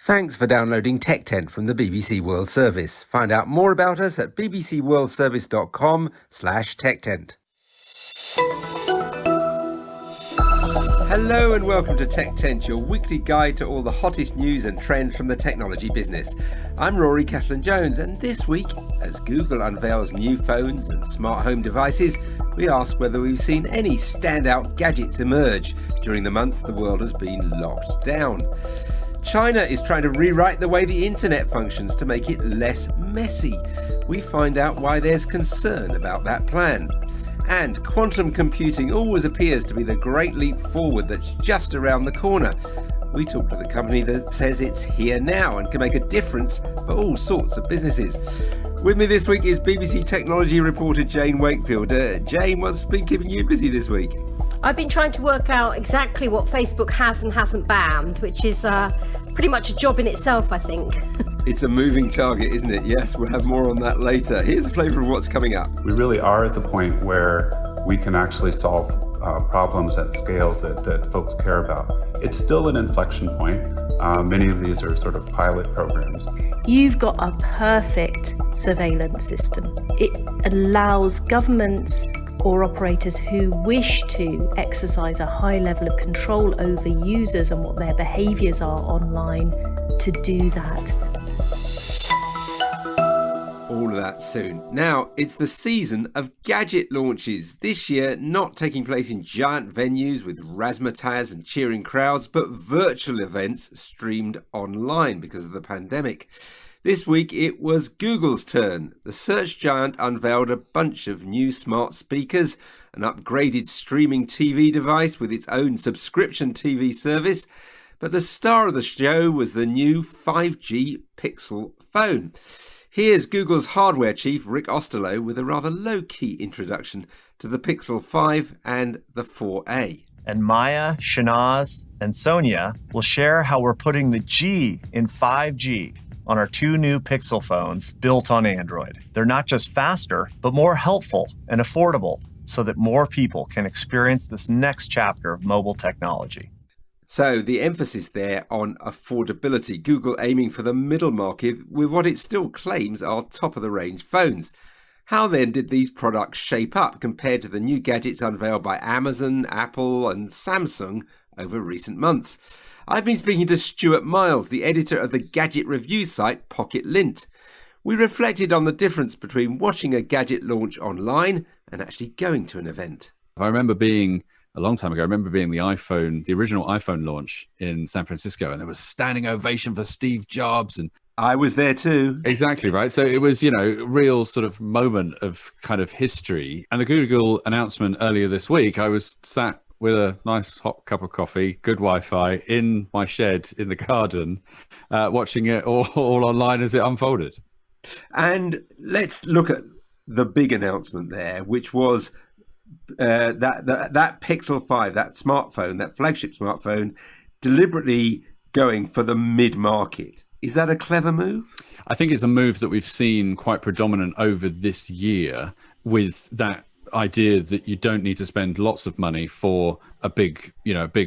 Thanks for downloading Tech Tent from the BBC World Service. Find out more about us at bbcworldservice.com/techtent. Hello and welcome to Tech Tent, your weekly guide to all the hottest news and trends from the technology business. I'm Rory Cellan-Jones, and this week, as Google unveils new phones and smart home devices, we ask whether we've seen any standout gadgets emerge during the months the world has been locked down. China is trying to rewrite the way the internet functions to make it less messy. We find out why there's concern about that plan. And quantum computing always appears to be the great leap forward that's just around the corner. We talk to the company that says it's here now and can make a difference for all sorts of businesses. With me this week is BBC technology reporter Jane Wakefield. Jane, what's been keeping you busy this week? I've been trying to work out exactly what Facebook has and hasn't banned, which is pretty much a job in itself, I think. It's a moving target, isn't it? Yes, we'll have more on that later. Here's a flavour of what's coming up. We really are at the point where we can actually solve problems at scales that folks care about. It's still an inflection point. Many of these are sort of pilot programs. You've got a perfect surveillance system. It allows governments or operators who wish to exercise a high level of control over users and what their behaviours are online to do that. All of that soon. Now, it's the season of gadget launches. This year, not taking place in giant venues with razzmatazz and cheering crowds, but virtual events streamed online because of the pandemic. This week, it was Google's turn. The search giant unveiled a bunch of new smart speakers, an upgraded streaming TV device with its own subscription TV service. But the star of the show was the new 5G Pixel phone. Here's Google's hardware chief, Rick Osterloh, with a rather low-key introduction to the Pixel 5 and the 4a. And Maya, Shanaz, and Sonia will share how we're putting the G in 5G on our two new Pixel phones built on Android. They're not just faster, but more helpful and affordable so that more people can experience this next chapter of mobile technology. So the emphasis there on affordability, Google aiming for the middle market with what it still claims are top-of-the-range phones. How then did these products shape up compared to the new gadgets unveiled by Amazon, Apple and Samsung over recent months? I've been speaking to Stuart Miles, the editor of the gadget review site Pocket Lint. We reflected on the difference between watching a gadget launch online and actually going to an event. I remember being a long time ago, the original iPhone launch in San Francisco, and there was a standing ovation for Steve Jobs. And I was there too. Exactly, right? So it was, real sort of moment of kind of history. And the Google announcement earlier this week, I was sat with a nice hot cup of coffee, good Wi-Fi, in my shed in the garden, watching it all online as it unfolded. And let's look at the big announcement there, which was that Pixel 5, that smartphone, that flagship smartphone, deliberately going for the mid-market. Is that a clever move? I think it's a move that we've seen quite predominant over this year, with that idea that you don't need to spend lots of money for a big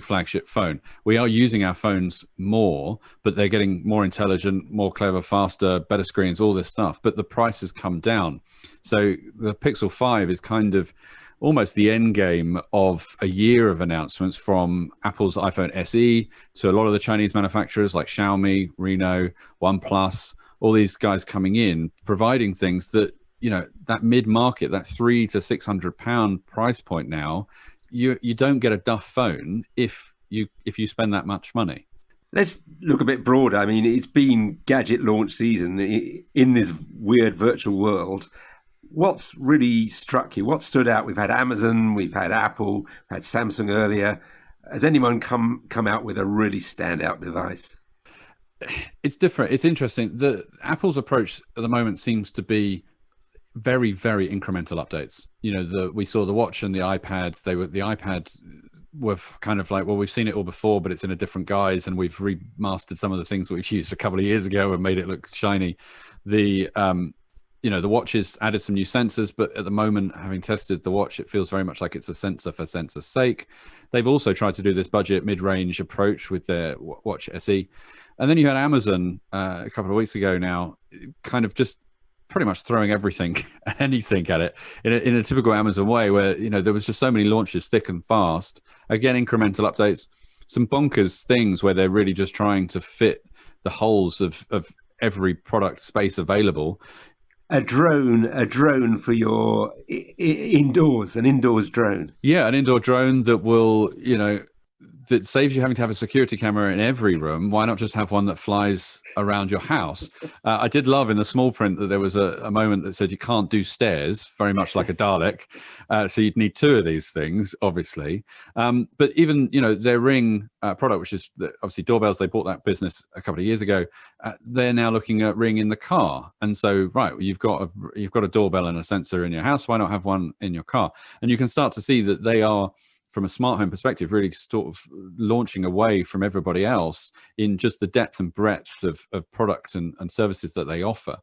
flagship phone. We are using our phones more, but they're getting more intelligent, more clever, faster, better screens, all this stuff. But the price has come down. So the Pixel 5 is kind of almost the end game of a year of announcements, from Apple's iPhone SE to a lot of the Chinese manufacturers like Xiaomi, Reno, OnePlus, all these guys coming in, providing things that, that mid-market, that £300 to £600 price point now, you don't get a duff phone if you spend that much money. Let's look a bit broader. I mean, it's been gadget launch season in this weird virtual world. What's really struck you? What stood out? We've had Amazon, we've had Apple, we've had Samsung earlier. Has anyone come out with a really standout device? It's different. It's interesting. Apple's approach at the moment seems to be very, very incremental updates. We saw the watch and the iPad. The iPad were kind of like, well, we've seen it all before, but it's in a different guise, and we've remastered some of the things that we've used a couple of years ago and made it look shiny. The the watches added some new sensors, but at the moment, having tested the watch, it feels very much like it's a sensor for sensor's sake. They've also tried to do this budget mid-range approach with their Watch SE. And then you had Amazon a couple of weeks ago now, kind of just pretty much throwing anything at it in a typical Amazon way, where there was just so many launches thick and fast. Again, incremental updates, some bonkers things where they're really just trying to fit the holes of every product space available. A drone for your indoors, an indoors drone. Yeah, an indoor drone that will, that saves you having to have a security camera in every room. Why not just have one that flies around your house? I did love in the small print that there was a moment that said you can't do stairs, very much like a Dalek. So you'd need two of these things, obviously. But even, their Ring product, which is obviously doorbells, they bought that business a couple of years ago. They're now looking at Ring in the car. And so, right, you've got a doorbell and a sensor in your house. Why not have one in your car? And you can start to see that they are, from a smart home perspective, really sort of launching away from everybody else in just the depth and breadth of product and services that they offer.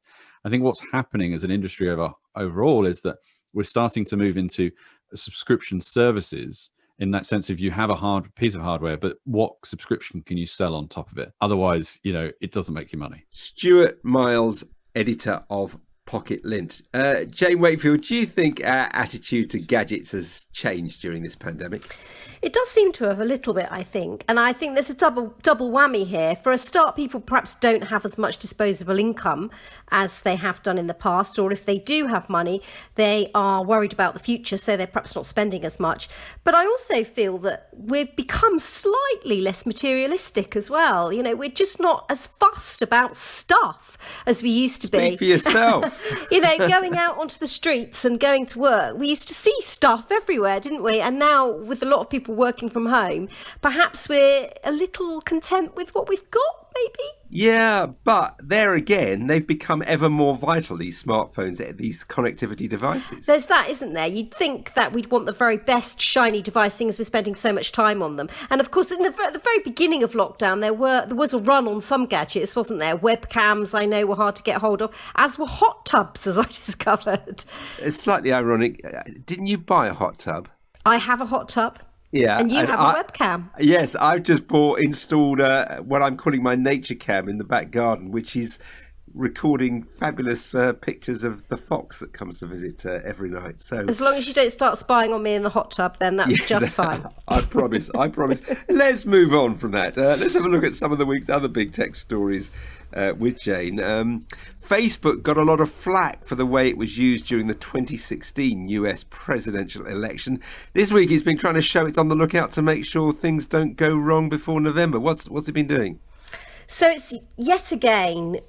I think what's happening as an industry overall is that we're starting to move into subscription services, in that sense of you have a piece of hardware, but what subscription can you sell on top of it? Otherwise, it doesn't make you money. Stuart Miles, editor of Pocket Lint. Jane Wakefield, do you think our attitude to gadgets has changed during this pandemic? It does seem to have a little bit, I think. And I think there's a double whammy here. For a start, people perhaps don't have as much disposable income as they have done in the past. Or if they do have money, they are worried about the future, so they're perhaps not spending as much. But I also feel that we've become slightly less materialistic as well. We're just not as fussed about stuff as we used to be. Speak for yourself. Going out onto the streets and going to work, we used to see stuff everywhere, didn't we? And now with a lot of people working from home, perhaps we're a little content with what we've got, maybe? Yeah, but there again, they've become ever more vital, these smartphones, these connectivity devices. There's that, isn't there? You'd think that we'd want the very best shiny device, seeing as we're spending so much time on them. And of course, at the very beginning of lockdown, there was a run on some gadgets, wasn't there? Webcams, I know, were hard to get hold of, as were hot tubs, as I discovered. It's slightly ironic. Didn't you buy a hot tub? I have a hot tub. Yeah, and you have a webcam. Yes, I've just installed what I'm calling my nature cam in the back garden, which is recording fabulous pictures of the fox that comes to visit every night. So as long as you don't start spying on me in the hot tub, then that's just fine. I promise. Let's move on from that. Let's have a look at some of the week's other big tech stories with Jane. Facebook got a lot of flack for the way it was used during the 2016 US presidential election. This week it's been trying to show it's on the lookout to make sure things don't go wrong before November. What's it been doing? So it's yet again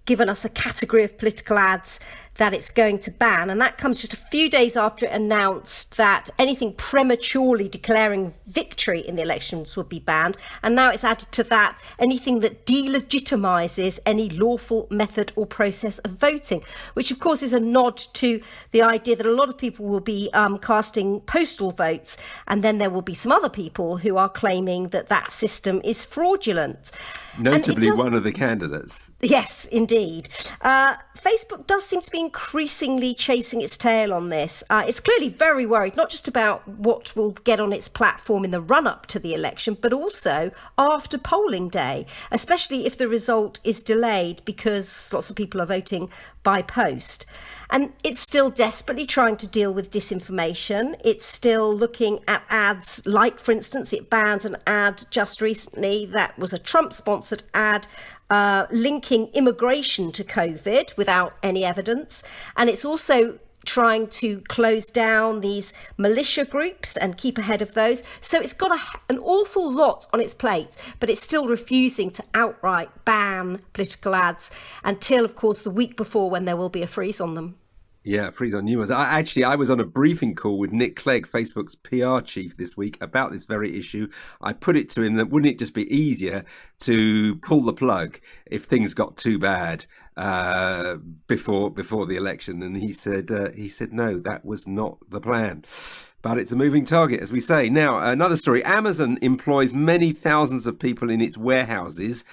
given us a category of political ads that it's going to ban, and that comes just a few days after it announced that anything prematurely declaring victory in the elections would be banned. And now it's added to that anything that delegitimises any lawful method or process of voting, which of course is a nod to the idea that a lot of people will be casting postal votes, and then there will be some other people who are claiming that that system is fraudulent. Notably one of the candidates. Yes, indeed. Facebook does seem to be increasingly chasing its tail on this. It's clearly very worried, not just about what will get on its platform in the run-up to the election, but also after polling day, especially if the result is delayed because lots of people are voting by post. And it's still desperately trying to deal with disinformation. It's still looking at ads like, for instance, it banned an ad just recently that was a Trump-sponsored ad linking immigration to COVID without any evidence. And it's also trying to close down these militia groups and keep ahead of those. So it's got an awful lot on its plate, but it's still refusing to outright ban political ads until, of course, the week before, when there will be a freeze on them. Yeah, freeze on new ones. I was on a briefing call with Nick Clegg, Facebook's PR chief, this week about this very issue. I put it to him that wouldn't it just be easier to pull the plug if things got too bad before the election? And he said no, that was not the plan. But it's a moving target, as we say. Now, another story. Amazon employs many thousands of people in its warehouses,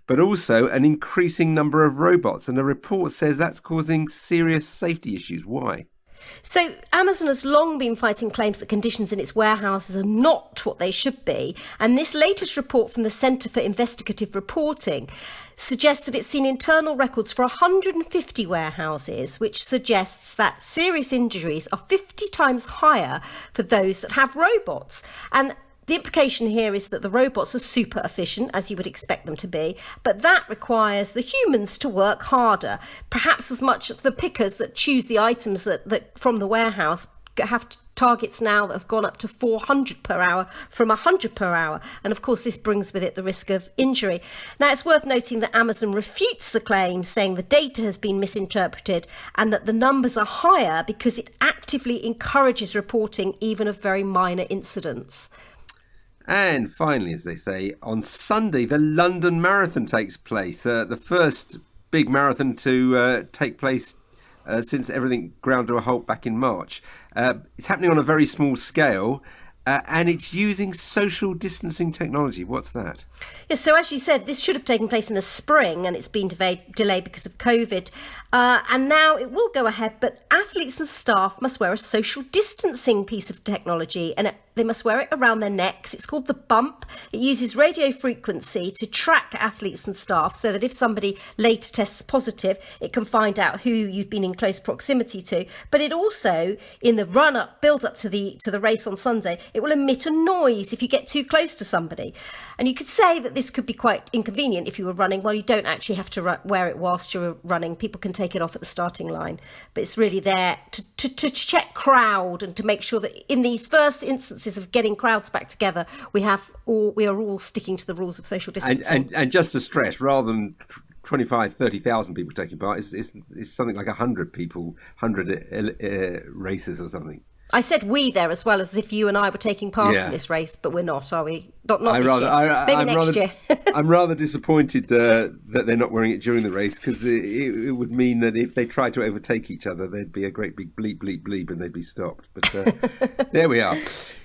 but also an increasing number of robots. And a report says that's causing serious safety issues. Why? So Amazon has long been fighting claims that conditions in its warehouses are not what they should be. And this latest report from the Centre for Investigative Reporting suggests that it's seen internal records for 150 warehouses, which suggests that serious injuries are 50 times higher for those that have robots. And the implication here is that the robots are super efficient, as you would expect them to be, but that requires the humans to work harder. Perhaps as much as the pickers that choose the items that from the warehouse have targets now that have gone up to 400 per hour from 100 per hour. And of course, this brings with it the risk of injury. Now, it's worth noting that Amazon refutes the claim, saying the data has been misinterpreted and that the numbers are higher because it actively encourages reporting even of very minor incidents. And finally, as they say, on Sunday, the London Marathon takes place, the first big marathon to take place since everything ground to a halt back in March. It's happening on a very small scale, and it's using social distancing technology. What's that? Yes, so as you said, this should have taken place in the spring, and it's been delayed because of COVID. And now it will go ahead, but athletes and staff must wear a social distancing piece of technology, and they must wear it around their necks. It's called the bump. It uses radio frequency to track athletes and staff so that if somebody later tests positive, it can find out who you've been in close proximity to. But it also, in the build up to the race on Sunday, it will emit a noise if you get too close to somebody. And you could say that this could be quite inconvenient if you were running. Well, you don't actually have to wear it whilst you're running. People can take it off at the starting line. But it's really there to check crowd and to make sure that in these first instances of getting crowds back together, we are all sticking to the rules of social distancing. And just to stress, rather than 25, 30,000 people taking part, it's something like 100 people, 100 racers or something. I said we there as well, as if you and I were taking part in this race, but we're not, are we? Not this year. Maybe next year. I'm rather disappointed that they're not wearing it during the race, because it would mean that if they tried to overtake each other, there'd be a great big bleep, bleep, bleep, and they'd be stopped. But there we are.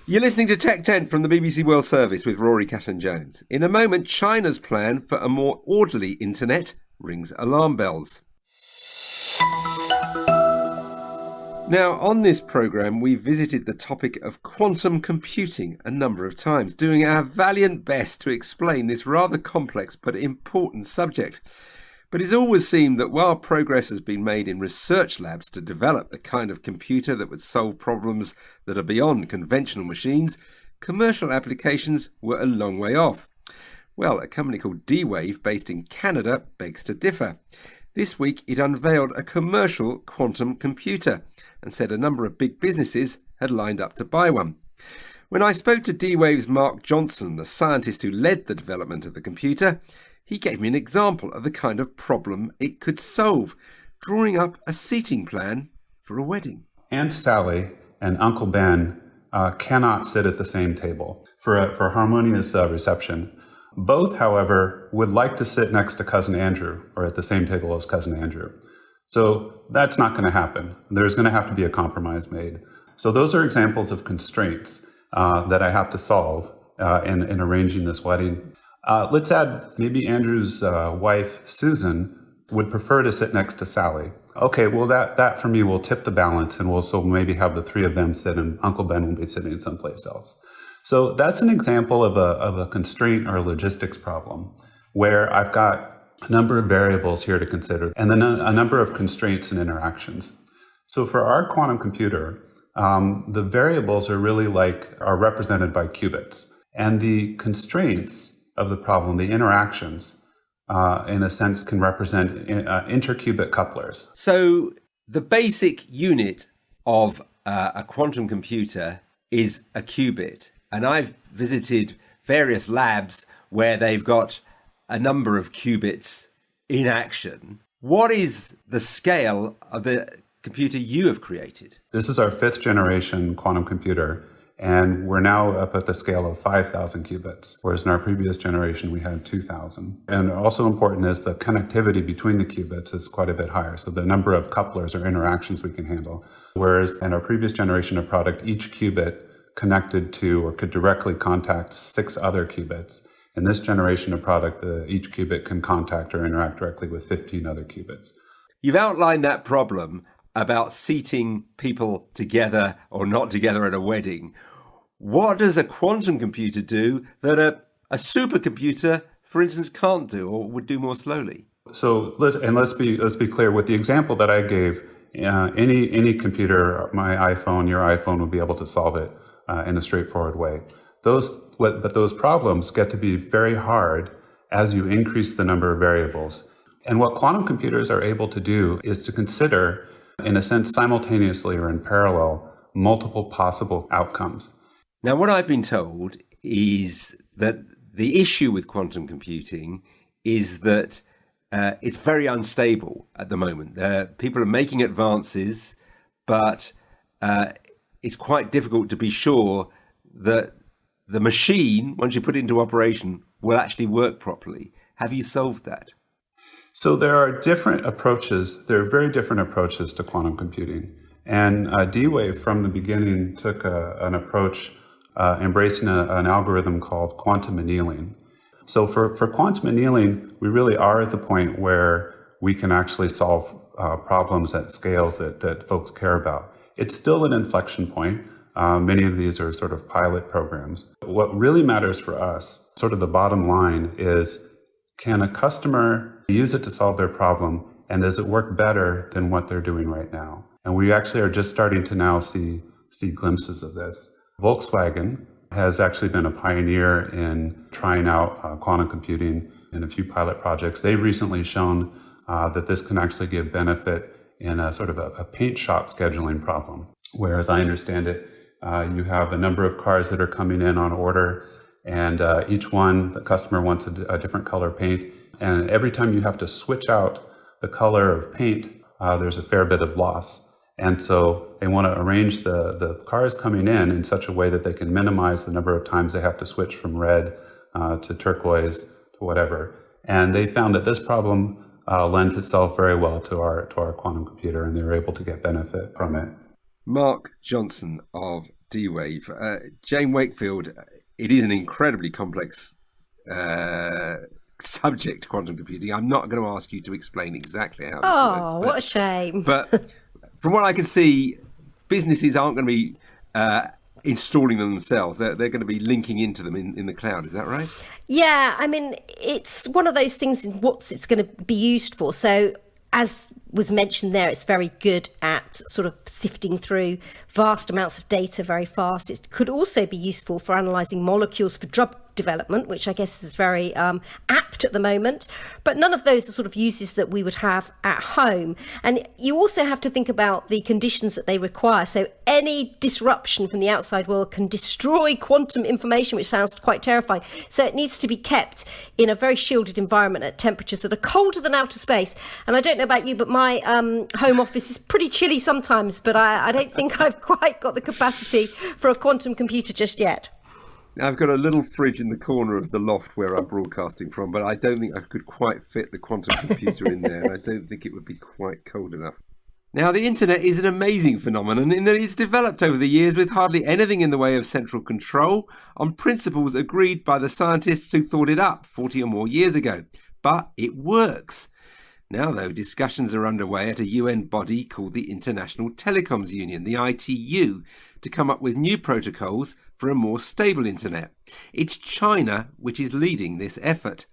You're listening to Tech Tent from the BBC World Service with Rory Catlin-Jones. In a moment, China's plan for a more orderly internet rings alarm bells. Now, on this programme, we visited the topic of quantum computing a number of times, doing our valiant best to explain this rather complex but important subject. But it's always seemed that while progress has been made in research labs to develop the kind of computer that would solve problems that are beyond conventional machines, commercial applications were a long way off. Well, a company called D-Wave, based in Canada, begs to differ. This week, it unveiled a commercial quantum computer and said a number of big businesses had lined up to buy one. When I spoke to D-Wave's Mark Johnson, the scientist who led the development of the computer, he gave me an example of the kind of problem it could solve, drawing up a seating plan for a wedding. Aunt Sally and Uncle Ben cannot sit at the same table for harmonious reception. Both, however, would like to sit next to Cousin Andrew, or at the same table as Cousin Andrew. So that's not going to happen. There's going to have to be a compromise made. So those are examples of constraints that I have to solve in arranging this wedding. Let's add maybe Andrew's wife, Susan, would prefer to sit next to Sally. Okay, well, that for me will tip the balance, and we'll so maybe have the three of them sit, and Uncle Ben will be sitting someplace else. So that's an example of a constraint or a logistics problem where I've got a number of variables here to consider and then a number of constraints and interactions. So for our quantum computer, the variables are represented by qubits, and the constraints of the problem, the interactions, in a sense, can represent interqubit couplers. So the basic unit of a quantum computer is a qubit. And I've visited various labs where they've got a number of qubits in action. What is the scale of the computer you have created? This is our 5th generation quantum computer, and we're now up at the scale of 5,000 qubits, whereas in our previous generation we had 2,000. And also important is the connectivity between the qubits is quite a bit higher, so the number of couplers or interactions we can handle. Whereas in our previous generation of product, each qubit connected to or could directly contact 6 other qubits. In this generation of product, each qubit can contact or interact directly with 15 other qubits. You've outlined that problem about seating people together or not together at a wedding. What does a quantum computer do that a supercomputer, for instance, can't do or would do more slowly? So let's be clear. With the example that I gave, any computer, my iPhone, your iPhone, will be able to solve it in a straightforward way. But those problems get to be very hard as you increase the number of variables. And what quantum computers are able to do is to consider, in a sense, simultaneously or in parallel, multiple possible outcomes. Now, what I've been told is that the issue with quantum computing is that it's very unstable at the moment. People are making advances, but it's quite difficult to be sure that the machine, once you put it into operation, will actually work properly. Have you solved that? So there are different approaches. There are very different approaches to quantum computing. And D-Wave from the beginning took an approach embracing an algorithm called quantum annealing. So for quantum annealing, we really are at the point where we can actually solve problems at scales that folks care about. It's still an inflection point. Many of these are sort of pilot programs. What really matters for us, sort of the bottom line, is can a customer use it to solve their problem, and does it work better than what they're doing right now? And we actually are just starting to now see glimpses of this. Volkswagen has actually been a pioneer in trying out quantum computing in a few pilot projects. They've recently shown that this can actually give benefit in a sort of a paint shop scheduling problem, where, as I understand it, you have a number of cars that are coming in on order, and each one, the customer wants a different color paint. And every time you have to switch out the color of paint, there's a fair bit of loss. And so they want to arrange the cars coming in such a way that they can minimize the number of times they have to switch from red to turquoise to whatever. And they found that this problem lends itself very well to our quantum computer, and they were able to get benefit from it. Mark Johnson of D-Wave. Jane Wakefield, it is an incredibly complex subject, quantum computing. I'm not going to ask you to explain exactly how this works. Oh, what a shame. But from what I can see, businesses aren't going to be installing them themselves. They're going to be linking into them in the cloud. Is that right? Yeah, I mean, it's one of those things, what's it's going to be used for. So as was mentioned there, it's very good at sort of sifting through vast amounts of data very fast. It could also be useful for analysing molecules for drug development, which I guess is very apt at the moment. But none of those are sort of uses that we would have at home. And you also have to think about the conditions that they require. So any disruption from the outside world can destroy quantum information, which sounds quite terrifying. So it needs to be kept in a very shielded environment at temperatures that are colder than outer space. And I don't know about you, but my home office is pretty chilly sometimes, but I don't think I've quite got the capacity for a quantum computer just yet. I've got a little fridge in the corner of the loft where I'm broadcasting from, but I don't think I could quite fit the quantum computer in there, and I don't think it would be quite cold enough. Now, the internet is an amazing phenomenon in that it's developed over the years with hardly anything in the way of central control on principles agreed by the scientists who thought it up 40 or more years ago. But it works. Now, though, discussions are underway at a UN body called the International Telecoms Union, the ITU, to come up with new protocols for a more stable internet. It's China which is leading this effort.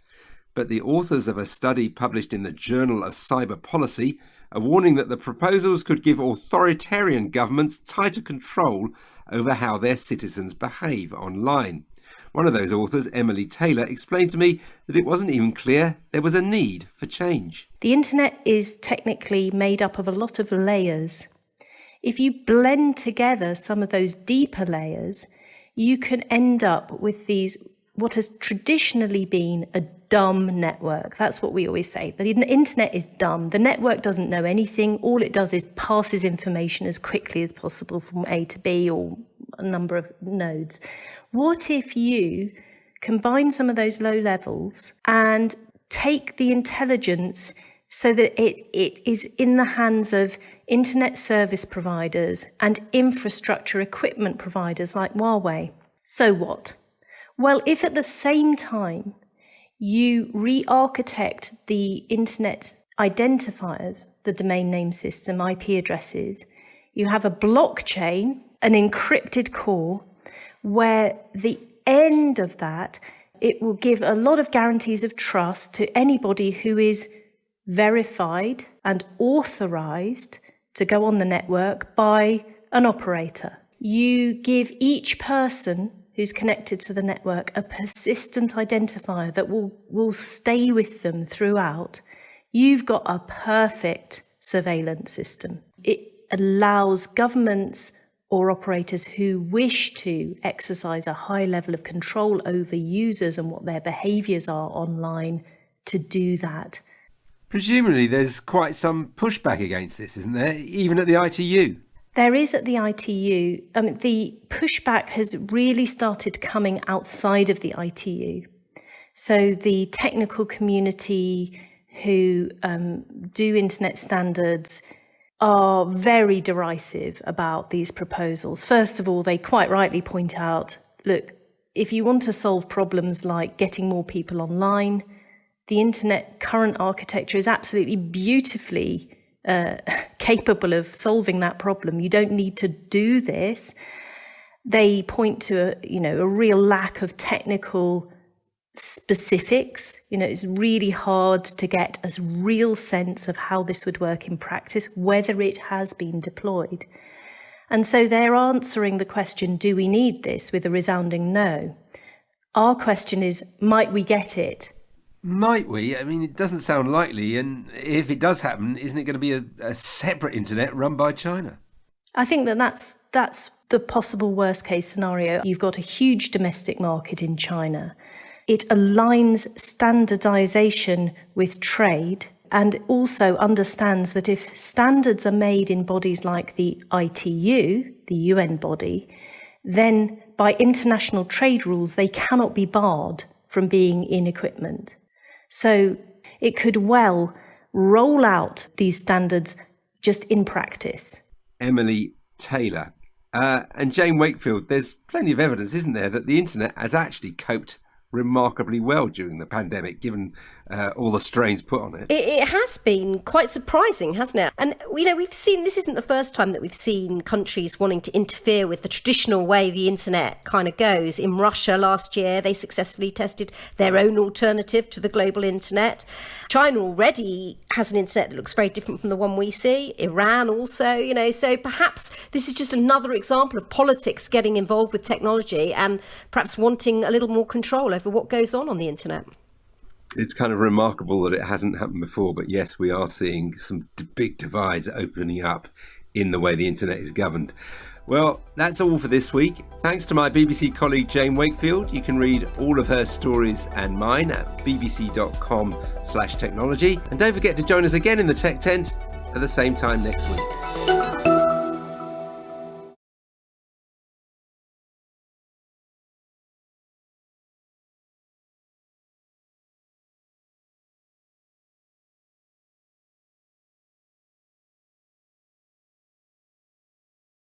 But the authors of a study published in the Journal of Cyber Policy are warning that the proposals could give authoritarian governments tighter control over how their citizens behave online. One of those authors, Emily Taylor, explained to me that it wasn't even clear there was a need for change. The internet is technically made up of a lot of layers. If you blend together some of those deeper layers, you can end up with what has traditionally been a dumb network. That's what we always say. The internet is dumb. The network doesn't know anything. All it does is passes information as quickly as possible from A to B or a number of nodes. What if you combine some of those low levels and take the intelligence so that it is in the hands of internet service providers and infrastructure equipment providers like Huawei? So what? Well, if at the same time you re-architect the internet identifiers, the domain name system, IP addresses, you have a blockchain, an encrypted core, where the end of that, it will give a lot of guarantees of trust to anybody who is verified and authorized to go on the network by an operator. You give each person who's connected to the network a persistent identifier that will stay with them throughout. You've got a perfect surveillance system. It allows governments or operators who wish to exercise a high level of control over users and what their behaviours are online to do that. Presumably there's quite some pushback against this, isn't there, even at the ITU? There is at the ITU. The pushback has really started coming outside of the ITU. So the technical community who do internet standards are very derisive about these proposals. First of all, they quite rightly point out, look, if you want to solve problems like getting more people online, the internet current architecture is absolutely beautifully capable of solving that problem. You don't need to do this. They point to a real lack of technical specifics. It's really hard to get a real sense of how this would work in practice, whether it has been deployed. And so they're answering the question, do we need this, with a resounding no. Our question is, might we get it? Might we? I mean, it doesn't sound likely. And if it does happen, isn't it going to be a separate internet run by China? I think that's the possible worst case scenario. You've got a huge domestic market in China. It aligns standardization with trade and also understands that if standards are made in bodies like the ITU, the UN body, then by international trade rules, they cannot be barred from being in equipment. So it could well roll out these standards just in practice. Emily Taylor. And Jane Wakefield, there's plenty of evidence, isn't there, that the internet has actually coped remarkably well during the pandemic, given all the strains put on it. It has been quite surprising, hasn't it? And, we've seen, this isn't the first time that we've seen countries wanting to interfere with the traditional way the internet kind of goes. In Russia last year, they successfully tested their own alternative to the global internet. China already has an internet that looks very different from the one we see. Iran also, so perhaps this is just another example of politics getting involved with technology and perhaps wanting a little more control over what goes on the internet. It's kind of remarkable that it hasn't happened before, but yes, we are seeing some big divides opening up in the way the internet is governed. Well, that's all for this week. Thanks to my BBC colleague Jane Wakefield. You can read all of her stories and mine at bbc.com/technology. And don't forget to join us again in the Tech Tent at the same time next week.